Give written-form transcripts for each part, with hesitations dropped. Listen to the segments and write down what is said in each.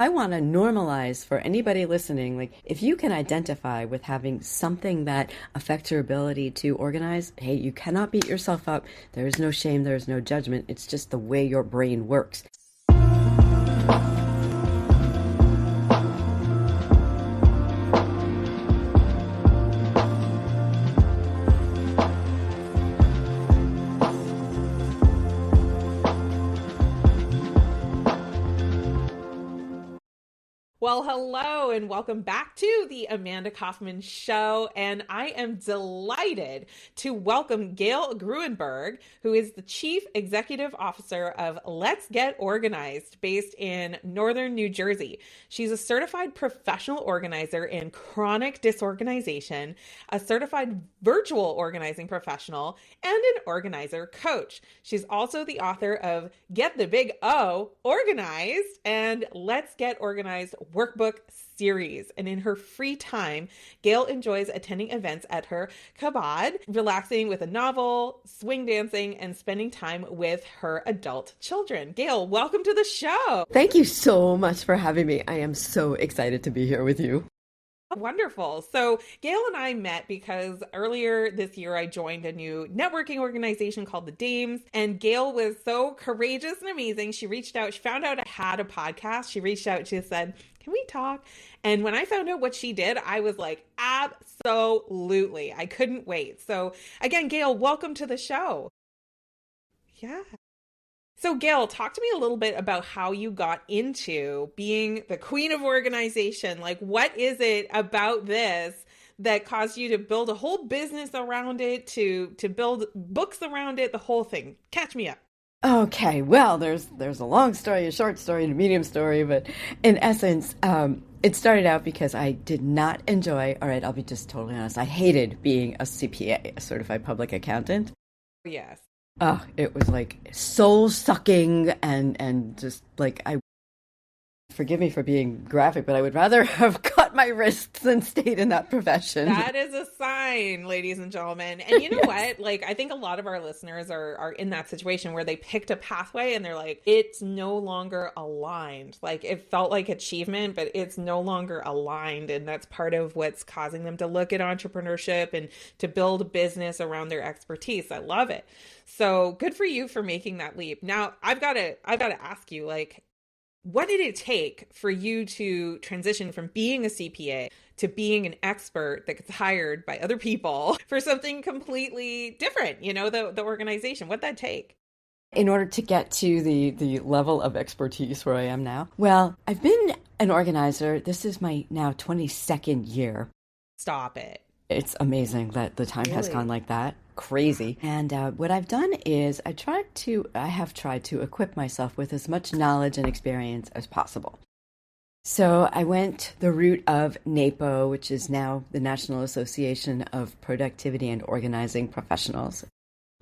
I want to normalize for anybody listening, like if you can identify with having something that affects your ability to organize, hey, you cannot beat yourself up. There is no shame, there is no judgment. It's just the way your brain works. Well, hello and welcome back to the Amanda Kaufman Show. And I am delighted to welcome Gayle Gruenberg, who is the Chief Executive Officer of Let's Get Organized, based in Northern New Jersey. She's a certified professional organizer in chronic disorganization, a certified virtual organizing professional, and an organizer coach. She's also the author of Get the Big O Organized and Let's Get Organized workbook series. And in her free time, Gayle enjoys attending events at her cabad, relaxing with a novel, swing dancing, and spending time with her adult children. Gayle, welcome to the show. Thank you so much for having me. I am so excited to be here with you. Wonderful. So Gayle and I met because earlier this year I joined a new networking organization called the Dames, and Gayle was so courageous and amazing. She reached out, she found out I had a podcast. She reached out, she said, "Can we talk?" And when I found out what she did, I was like, absolutely. I couldn't wait. So again, Gayle, welcome to the show. Yeah. So Gayle, talk to me a little bit about how you got into being the queen of organization. Like, what is it about this that caused you to build a whole business around it, to build books around it, the whole thing? Catch me up. Okay, well, there's a long story, a short story, and a medium story, but in essence, it started out because I did not enjoy, all right, I'll be just totally honest, I hated being a CPA, a certified public accountant. Yes. It was like soul sucking and just like forgive me for being graphic, but I would rather have cut my wrists than stayed in that profession. That is a sign, ladies and gentlemen. And you know Yes. what? Like, I think a lot of our listeners are in that situation where they picked a pathway and they're like, it's no longer aligned. Like, it felt like achievement, but it's no longer aligned. And that's part of what's causing them to look at entrepreneurship and to build a business around their expertise. I love it. So good for you for making that leap. Now, I've got to ask you, like, what did it take for you to transition from being a CPA to being an expert that gets hired by other people for something completely different, you know, the organization? What'd that take? In order to get to the level of expertise where I am now, well, I've been an organizer. This is my now 22nd year. Stop it. It's amazing that the time has gone like that. Crazy. And what I've done is I have tried to equip myself with as much knowledge and experience as possible. So I went the route of NAPO, which is now the National Association of Productivity and Organizing Professionals.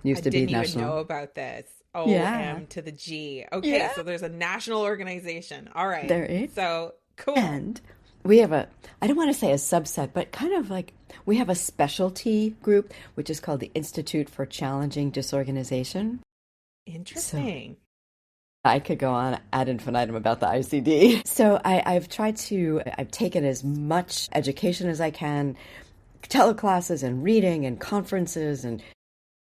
Used to be national. I didn't even know about this. OM to the G. Okay, so there's a national organization. All right. There is. So cool. And we have I don't want to say a subset, but kind of like we have a specialty group, which is called the Institute for Challenging Disorganization. Interesting. So I could go on ad infinitum about the ICD. So I've taken as much education as I can, teleclasses and reading and conferences, and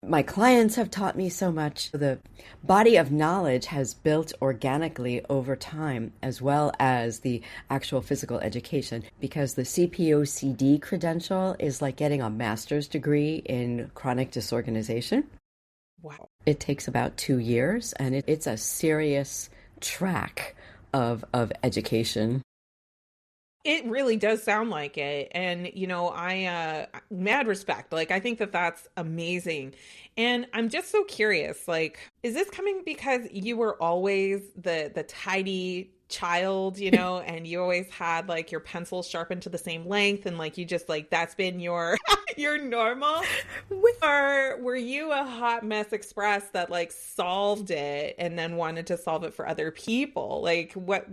my clients have taught me so much. The body of knowledge has built organically over time, as well as the actual physical education, because the CPOCD credential is like getting a master's degree in chronic disorganization. Wow. It takes about 2 years, and it's a serious track of education. It really does sound like it. And, you know, mad respect. Like, I think that that's amazing. And I'm just so curious, like, is this coming because you were always the tidy child, you know, and you always had like your pencil sharpened to the same length and like you just like, that's been your, your normal? Or were you a hot mess express that like solved it and then wanted to solve it for other people? Like what,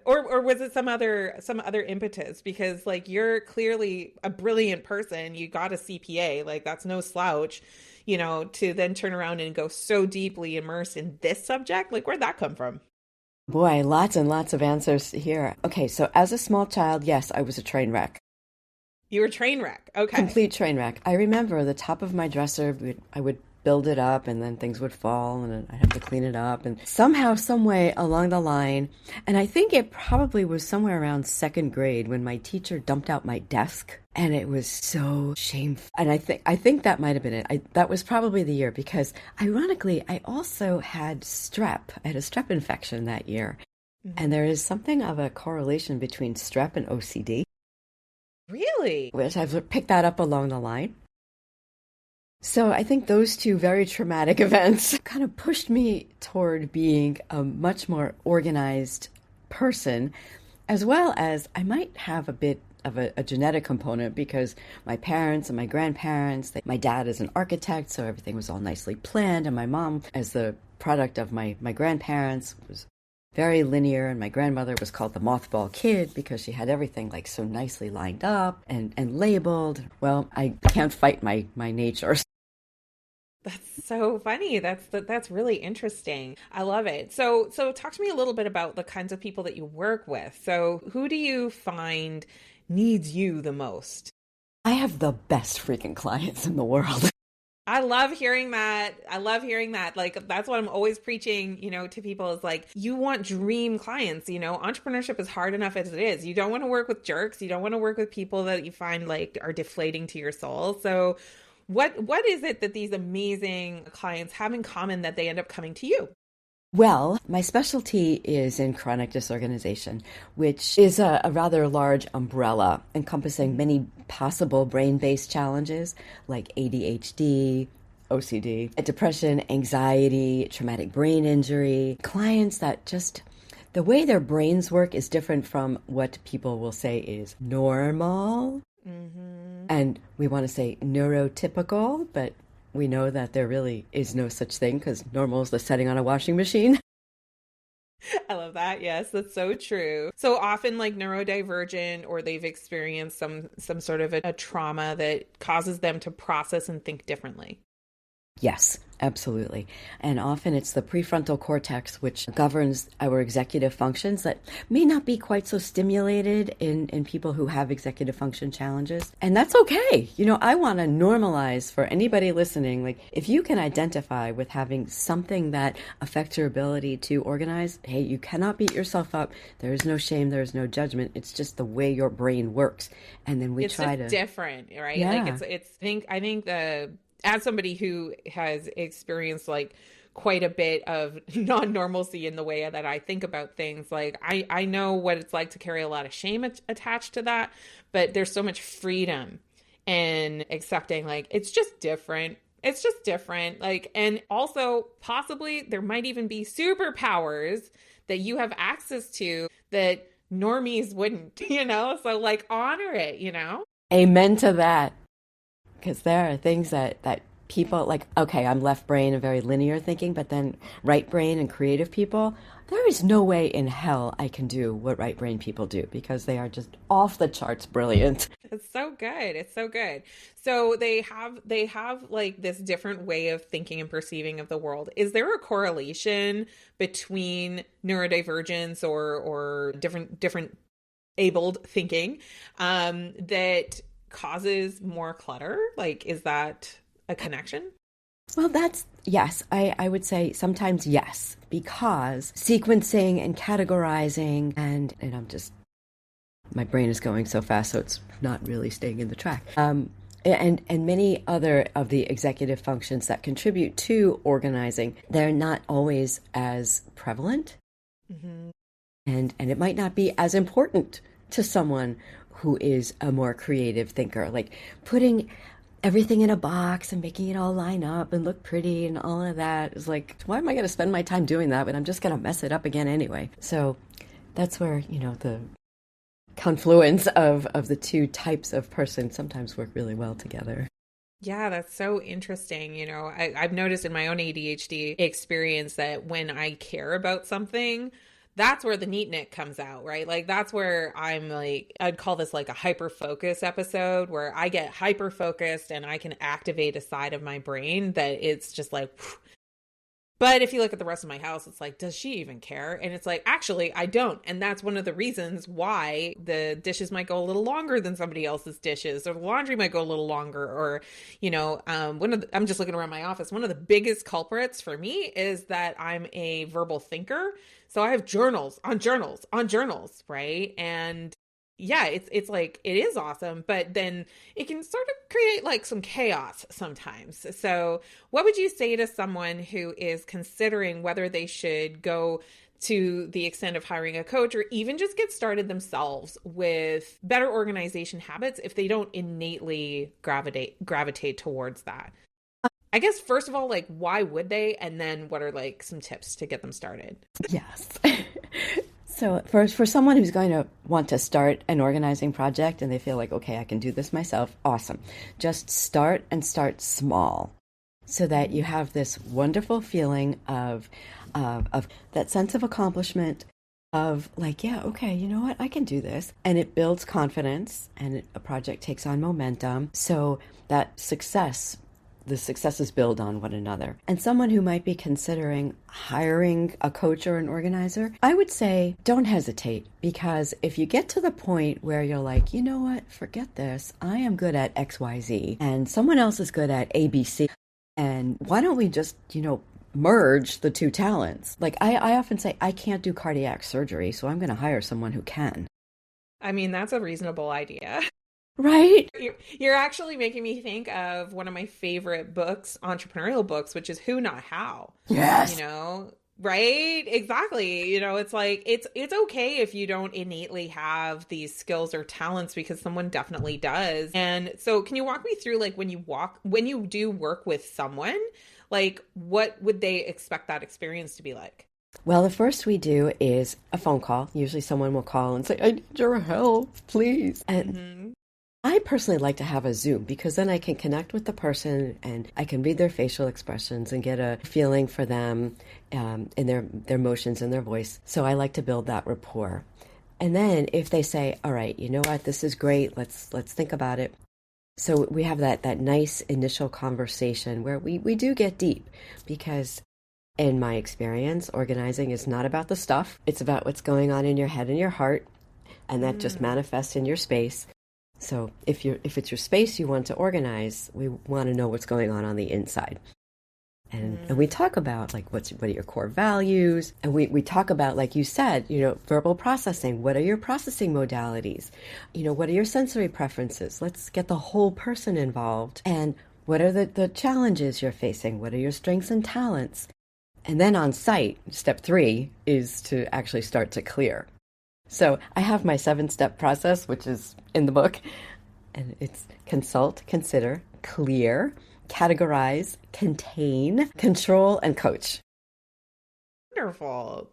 or was it some other impetus? Because like, you're clearly a brilliant person. You got a CPA, like that's no slouch, you know, to then turn around and go so deeply immersed in this subject. Like where'd that come from? Boy, lots and lots of answers here. Okay, so as a small child, yes, I was a train wreck. You were a train wreck. Okay. Complete train wreck. I remember the top of my dresser, I would build it up and then things would fall and I'd have to clean it up. And somehow, some way along the line, and I think it probably was somewhere around second grade when my teacher dumped out my desk. And it was so shameful. And I think that might have been it. That was probably the year because ironically, I also had strep. I had a strep infection that year. Mm-hmm. And there is something of a correlation between strep and OCD. Really? Which I've picked that up along the line. So I think those two very traumatic events kind of pushed me toward being a much more organized person, as well as I might have a bit of a genetic component because my parents and my grandparents, my dad is an architect, so everything was all nicely planned, and my mom, as the product of my grandparents, was very linear, and my grandmother was called the mothball kid because she had everything like so nicely lined up and labeled. Well, I can't fight my nature. That's so funny. That's really interesting. I love it. So talk to me a little bit about the kinds of people that you work with. So who do you find needs you the most? I have the best freaking clients in the world. I love hearing that. Like, that's what I'm always preaching, to people is like, you want dream clients, entrepreneurship is hard enough as it is. You don't want to work with jerks. You don't want to work with people that you find like are deflating to your soul. So what is it that these amazing clients have in common that they end up coming to you? Well, my specialty is in chronic disorganization, which is a rather large umbrella encompassing many possible brain-based challenges like ADHD, OCD, depression, anxiety, traumatic brain injury. Clients that just, the way their brains work is different from what people will say is normal. Mm-hmm. And we want to say neurotypical, but we know that there really is no such thing because normal is the setting on a washing machine. I love that. Yes, that's so true. So often like neurodivergent, or they've experienced some sort of a trauma that causes them to process and think differently. Yes, absolutely. And often it's the prefrontal cortex, which governs our executive functions, that may not be quite so stimulated in people who have executive function challenges. And that's okay. I want to normalize for anybody listening, like if you can identify with having something that affects your ability to organize, hey, you cannot beat yourself up. There is no shame. There is no judgment. It's just the way your brain works. And then it's try to... It's different, right? Yeah. Like I think as somebody who has experienced like quite a bit of non-normalcy in the way that I think about things, like I know what it's like to carry a lot of shame attached to that, but there's so much freedom in accepting like it's just different. It's just different. Like, and also possibly there might even be superpowers that you have access to that normies wouldn't, so like honor it, Amen to that. Because there are things that people like, okay, I'm left brain and very linear thinking, but then right brain and creative people, there is no way in hell I can do what right brain people do because they are just off the charts brilliant. It's so good. It's so good. So they have like this different way of thinking and perceiving of the world. Is there a correlation between neurodivergence or different abled thinking that causes more clutter? Like, is that a connection? Well, yes. I would say sometimes yes, because sequencing and categorizing and my brain is going so fast, so it's not really staying in the track. And many other of the executive functions that contribute to organizing, they're not always as prevalent. Mm-hmm. And it might not be as important to someone who is a more creative thinker, like putting everything in a box and making it all line up and look pretty and all of that is like, why am I going to spend my time doing that when I'm just going to mess it up again anyway? So that's where, the confluence of the two types of person sometimes work really well together. Yeah, that's so interesting. I've noticed in my own ADHD experience that when I care about something, that's where the neatnik comes out, right? Like that's where I'm like, I'd call this like a hyper focus episode where I get hyper focused and I can activate a side of my brain that it's just like, But if you look at the rest of my house, it's like, does she even care? And it's like, actually, I don't. And that's one of the reasons why the dishes might go a little longer than somebody else's dishes, or the laundry might go a little longer. Or, I'm just looking around my office. One of the biggest culprits for me is that I'm a verbal thinker. So I have journals on journals on journals, right? And yeah, it's like, it is awesome, but then it can sort of create like some chaos sometimes. So what would you say to someone who is considering whether they should go to the extent of hiring a coach, or even just get started themselves with better organization habits if they don't innately gravitate towards that? I guess, first of all, like, why would they? And then what are like some tips to get them started? Yes. So for someone who's going to want to start an organizing project and they feel like, okay, I can do this myself, awesome. Just start small so that you have this wonderful feeling of that sense of accomplishment, of like, yeah, okay, you know what, I can do this. And it builds confidence, and a project takes on momentum. So that the successes build on one another. And someone who might be considering hiring a coach or an organizer, I would say don't hesitate, because if you get to the point where you're like, you know what, forget this, I am good at XYZ and someone else is good at ABC, and why don't we just, merge the two talents? Like I often say, I can't do cardiac surgery, so I'm going to hire someone who can. I mean, that's a reasonable idea. Right? You're actually making me think of one of my favorite books, entrepreneurial books, which is Who Not How. Yes. Right? Exactly. It's like, it's okay if you don't innately have these skills or talents, because someone definitely does. And so can you walk me through, like, when you do work with someone, like, what would they expect that experience to be like? Well, the first we do is a phone call. Usually someone will call and say, I need your help, please. And I personally like to have a Zoom, because then I can connect with the person and I can read their facial expressions and get a feeling for them in their motions and their voice. So I like to build that rapport. And then if they say, all right, you know what, this is great, let's think about it. So we have that nice initial conversation where we do get deep, because in my experience, organizing is not about the stuff. It's about what's going on in your head and your heart, and that just manifests in your space. So if it's your space you want to organize, we want to know what's going on the inside. And we talk about, like, what are your core values? And we talk about, like you said, verbal processing. What are your processing modalities? What are your sensory preferences? Let's get the whole person involved. And what are the challenges you're facing? What are your strengths and talents? And then on site, step 3 is to actually start to clear. So I have my 7-step process, which is in the book, and it's consult, consider, clear, categorize, contain, control, and coach. Wonderful.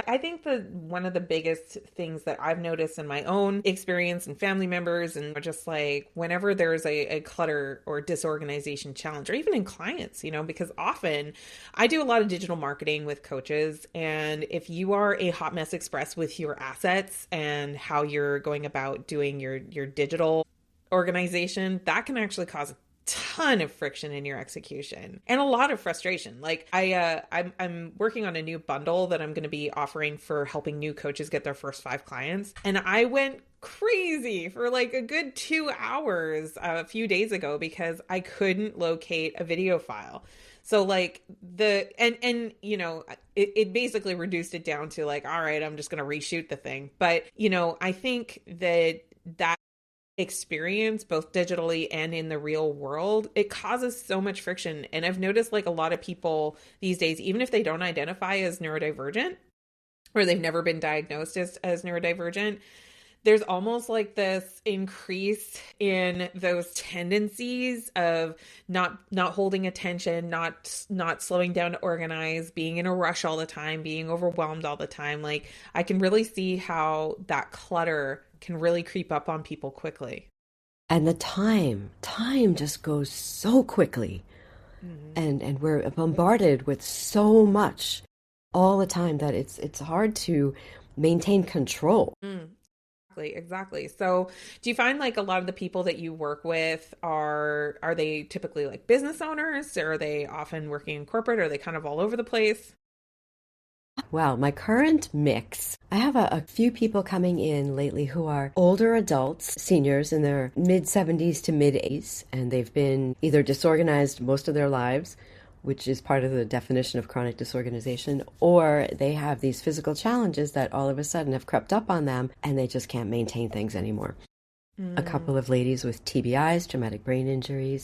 I think that one of the biggest things that I've noticed in my own experience and family members, and just like whenever there's a clutter or disorganization challenge, or even in clients, because often I do a lot of digital marketing with coaches. And if you are a hot mess express with your assets and how you're going about doing your digital organization, that can actually cause ton of friction in your execution and a lot of frustration. Like I'm working on a new bundle that I'm going to be offering for helping new coaches get their first 5 clients. And I went crazy for like a good 2 hours a few days ago because I couldn't locate a video file. So like it basically reduced it down to like, all right, I'm just going to reshoot the thing. But, I think that experience, both digitally and in the real world, it causes so much friction. And I've noticed like a lot of people these days, even if they don't identify as neurodivergent, or they've never been diagnosed as neurodivergent, there's almost like this increase in those tendencies of not holding attention, not slowing down to organize, being in a rush all the time, being overwhelmed all the time. Like I can really see how that clutter can really creep up on people quickly. And the time just goes so quickly. And we're bombarded with so much all the time that it's hard to maintain control. Exactly. So do you find like a lot of the people that you work with are they typically like business owners, or are they often working in corporate, or are they kind of all over the place? Well, my current mix, I have a few people coming in lately who are older adults, seniors in their mid 70s to mid 80s, and they've been either disorganized most of their lives, which is part of the definition of chronic disorganization, or they have these physical challenges that all of a sudden have crept up on them and they just can't maintain things anymore. A couple of ladies with TBIs, traumatic brain injuries,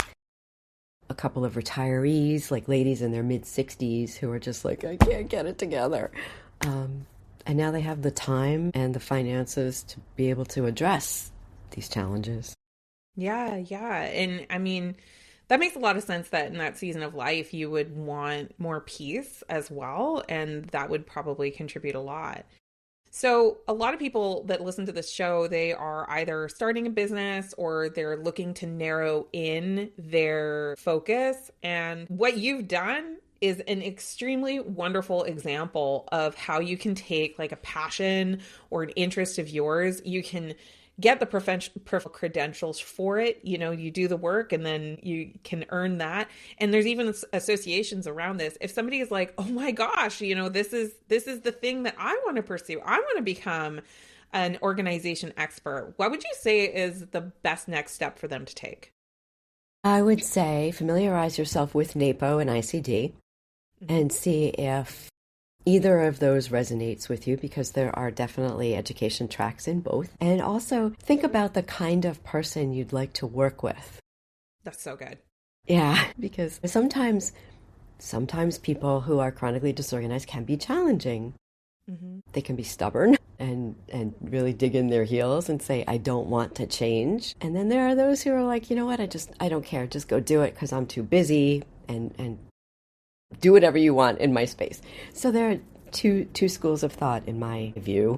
a couple of retirees, like ladies in their mid 60s who are just like, I can't get it together. And now they have the time and the finances to be able to address these challenges. Yeah, yeah. And I mean, that makes a lot of sense that in that season of life, you would want more peace as well. And that would probably contribute a lot. So, a lot of people that listen to this show, they are either starting a business or they're looking to narrow in their focus. And what you've done is an extremely wonderful example of how you can take like a passion or an interest of yours. You can get the professional credentials for it. You know, you do the work and then you can earn that. And there's even associations around this. If somebody is like, oh my gosh, you know, this is the thing that I want to pursue. I want to become an organization expert. What would you say is the best next step for them to take? I would say familiarize yourself with NAPO and ICD and see if either of those resonates with you, because there are definitely education tracks in both. And also think about the kind of person you'd like to work with. That's so good. Yeah, because sometimes people who are chronically disorganized can be challenging. They can be stubborn and really dig in their heels and say, I don't want to change. And then there are those who are like, you know what, I don't care. Just go do it because I'm too busy, and do whatever you want in my space. So there are two schools of thought in my view.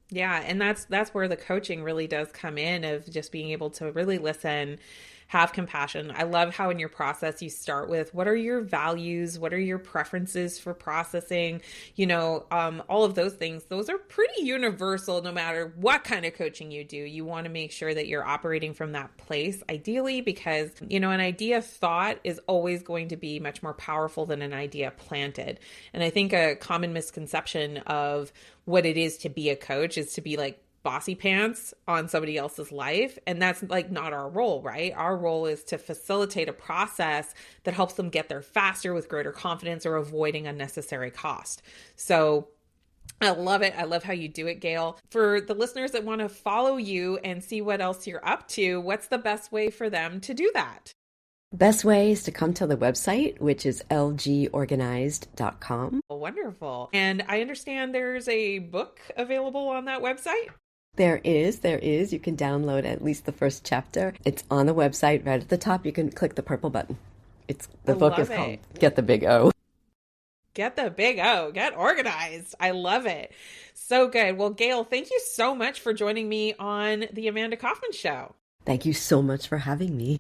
Yeah, and that's where the coaching really does come in, of just being able to really listen, have compassion. I love how in your process you start with, what are your values? What are your preferences for processing? You know, all of those things, those are pretty universal no matter what kind of coaching you do. You want to make sure that you're operating from that place, ideally, because, you know, an idea thought is always going to be much more powerful than an idea planted. And I think a common misconception of what it is to be a coach is to be like bossy pants on somebody else's life. And that's like not our role, right? Our role is to facilitate a process that helps them get there faster with greater confidence or avoiding unnecessary cost. So I love it. I love how you do it, Gayle. For the listeners that want to follow you and see what else you're up to, what's the best way for them to do that? Best way is to come to the website, which is lgorganized.com. Wonderful. And I understand there's a book available on that website. There is. You can download at least the first chapter. It's on the website right at the top. You can click the purple button. The book is called Get the Big O. Get the Big O. Get organized. I love it. So good. Well, Gayle, thank you so much for joining me on the Amanda Kaufman Show. Thank you so much for having me.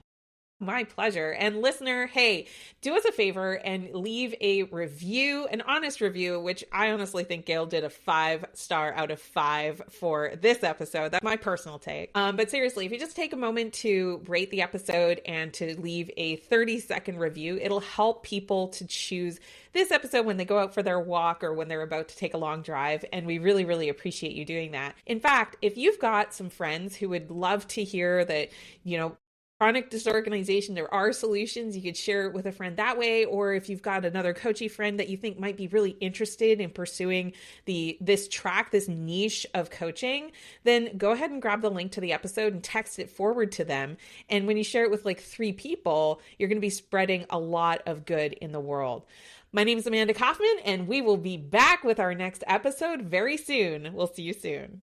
My pleasure. And listener, hey, do us a favor and leave a review, an honest review, which I honestly think Gayle did a 5-star out of 5 for this episode. That's my personal take. But seriously, if you just take a moment to rate the episode and to leave a 30-second review, it'll help people to choose this episode when they go out for their walk or when they're about to take a long drive. And we really, really appreciate you doing that. In fact, if you've got some friends who would love to hear that, you know, chronic disorganization, there are solutions, you could share it with a friend that way. Or if you've got another coachy friend that you think might be really interested in pursuing this niche of coaching, then go ahead and grab the link to the episode and text it forward to them. And when you share it with like 3 people, you're going to be spreading a lot of good in the world. My name is Amanda Kaufman, and we will be back with our next episode very soon. We'll see you soon.